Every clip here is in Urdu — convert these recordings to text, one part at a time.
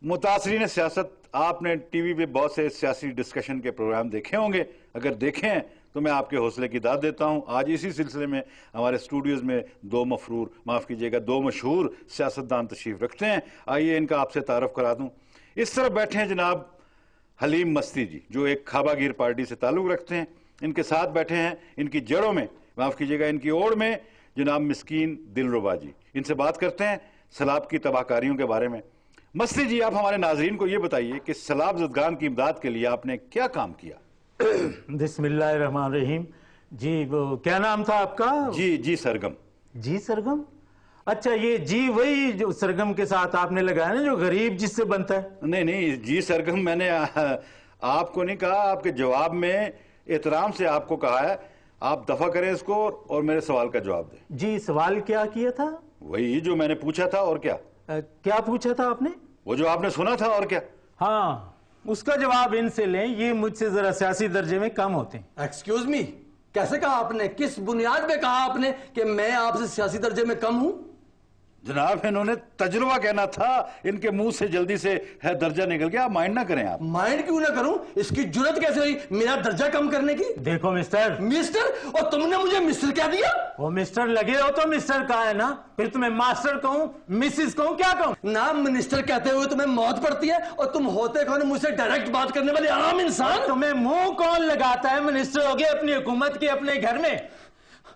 متاثرین سیاست، آپ نے ٹی وی پہ بہت سے سیاسی ڈسکشن کے پروگرام دیکھے ہوں گے. اگر دیکھیں ہیں تو میں آپ کے حوصلے کی داد دیتا ہوں. آج اسی سلسلے میں ہمارے اسٹوڈیوز میں دو مشہور سیاستدان تشریف رکھتے ہیں. آئیے ان کا آپ سے تعارف کرا دوں. اس طرف بیٹھے ہیں جناب حلیم مستی جی، جو ایک کھابا گیر پارٹی سے تعلق رکھتے ہیں. ان کے ساتھ بیٹھے ہیں ان کی جڑوں میں، ان کی اوڑ میں، جناب مسکین دلربا جی. ان سے بات کرتے ہیں سیلاب کی تباہ کاریوں کے بارے میں. مستی جی، آپ ہمارے ناظرین کو یہ بتائیے کہ سیلاب زدگان کی امداد کے لیے آپ نے کیا کام کیا؟ بسم اللہ الرحمن الرحیم. جی وہ کیا نام تھا آپ کا؟ جی سرگم. جی سرگم؟ اچھا، یہ جی وہی جو سرگم کے ساتھ آپ نے لگایا نا جو غریب جس سے بنتا ہے؟ نہیں جی سرگم میں نے آپ کو نہیں کہا، آپ کے جواب میں احترام سے آپ کو کہا ہے. آپ دفع کریں اس کو اور میرے سوال کا جواب دیں. جی سوال کیا کیا تھا؟ وہی جو میں نے پوچھا تھا. اور کیا کیا پوچھا تھا آپ نے؟ وہ جو آپ نے سنا تھا. اور کیا؟ ہاں، اس کا جواب ان سے لیں، یہ مجھ سے ذرا سیاسی درجے میں کم ہوتے ہیں. ایکسکیوز می، کیسے کہا آپ نے؟ کس بنیاد پہ کہا آپ نے کہ میں آپ سے سیاسی درجے میں کم ہوں؟ جناب انہوں نے تجربہ کہنا تھا، ان کے منہ سے جلدی سے ہے درجہ نکل گیا. مائنڈ نہ کریں آپ. مائنڈ کیوں نہ کروں؟ اس کی جرت کیسے ہوئی میرا درجہ کم کرنے کی؟ دیکھو مسٹر. اور تم نے مجھے مسٹر کہہ دیا؟ وہ مسٹر لگے ہو تو مسٹر کہا ہے نا، پھر تمہیں ماسٹر کہوں، مسز کہوں، کیا کہوں؟ نام منسٹر کہتے ہوئے تمہیں موت پڑتی ہے، اور تم ہوتے کون مجھ سے ڈائریکٹ بات کرنے والے عام انسان؟ تمہیں منہ کون لگاتا ہے؟ منسٹر ہو گئے اپنی حکومت کے، اپنے گھر میں.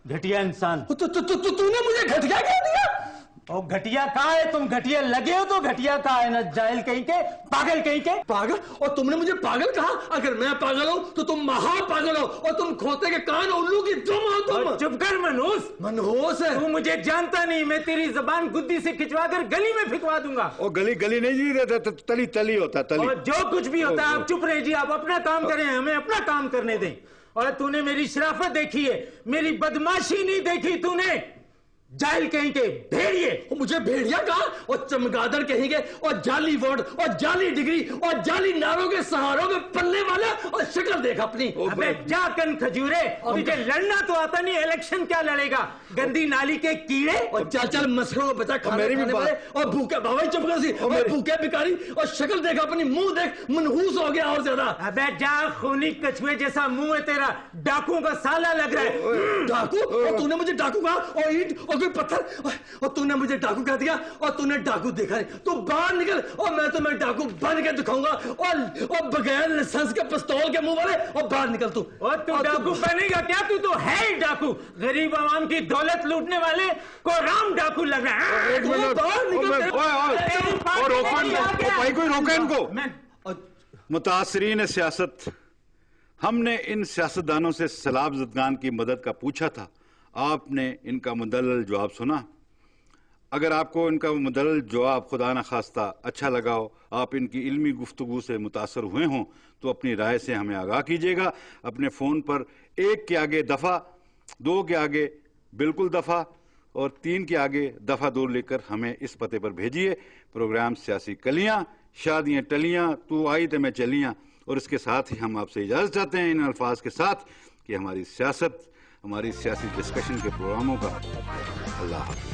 گھٹیا انسان. تو نے مجھے گھٹیا کہہ دیا؟ او گھٹیا کہا ہے؟ تم گھٹیا لگے ہو تو گھٹیا کہا ہے نا، جاہل کہیں کے، پاگل کہیں کے. پاگل؟ اور تم نے مجھے پاگل کہا؟ اگر میں پاگل ہوں تو تم مہا پاگل ہو، اور تم کھوتے کے کان الو کی دم ہو تم. چپ کر منحوس. منحوس ہے؟ تو مجھے جانتا نہیں، میں تیری زبان گدی سے کھچوا کر گلی میں پھکوا دوں گا. او گلی نہیں جی، تلی ہوتا تلی. اور جو کچھ بھی ہوتا ہے آپ چپ رہے جی، آپ اپنا کام کریں، ہمیں اپنا کام کرنے دیں. اور تو نے میری شرافت دیکھی ہے، میری بدماشی نہیں دیکھی تو نے. جاہل کہیں کے بھیڑیے. مجھے بھیڑیا کہا؟ اور چمگادڑ کہیں گے، اور جعلی ووٹ، اور جعلی ڈگری، اور جعلی ناروں کے سہاروں کے پلنے والا. اور شکل دیکھ اپنی. ابے جا کن کھجورے، تجھے لڑنا تو آتا نہیں، الیکشن کیا لڑے گا؟ گندی نالی کے کیڑے. اور چل مسخروں کو بچا کھانے والے، اور بھوکے بھائی چپ کر سی، اور بھوکے بھکاری. اور شکل دیکھ اپنی، منہ دیکھ، منحوس ہو گیا اور زیادہ. ابے جا، خونی کچھوے جیسا منہ ہے تیرا، ڈاکو کا سالہ لگ رہا ہے. ڈاکو؟ اور تو نے مجھے ڈاکو کہا؟ اور اینٹ اور کوئی پتھر، اور تو نے مجھے ڈاکو کہہ دیا. اور تو نے ڈاکو دیکھا ہے تو باہر نکل، اور میں تمہیں ڈاکو بن کے دکھاؤں گا. اور بغیر لائسنس کے پستول کے منہ والے، اور باہر نکل تو. اور تو ڈاکو بنے گا کیا؟ تو ہے ہی ڈاکو، غریب عوام کی دولت لوٹنے والے کو رام ڈاکو لگ رہا ہے. ایک منٹ، کوئی روکے ان کو. متاثرین سیاست، ہم نے ان سیاستدانوں سے سیلاب زدگان کی مدد کا پوچھا تھا. آپ نے ان کا مدلل جواب سنا. اگر آپ کو ان کا مدلل جواب خدا نہ خواستہ اچھا لگا ہو، آپ ان کی علمی گفتگو سے متاثر ہوئے ہوں، تو اپنی رائے سے ہمیں آگاہ کیجیے گا. اپنے فون پر 1 کے آگے دفعہ، 2 کے آگے بالکل دفعہ، اور 3 کے آگے دفعہ 2 لے کر ہمیں اس پتے پر بھیجیے. پروگرام سیاسی کلیاں، شادیاں ٹلیاں، تو آئی تے میں چلیاں. اور اس کے ساتھ ہی ہم آپ سے اجازت چاہتے ہیں ان الفاظ کے ساتھ کہ ہماری سیاست، ہماری سیاسی ڈسکشن کے پروگراموں کا اللہ حافظ.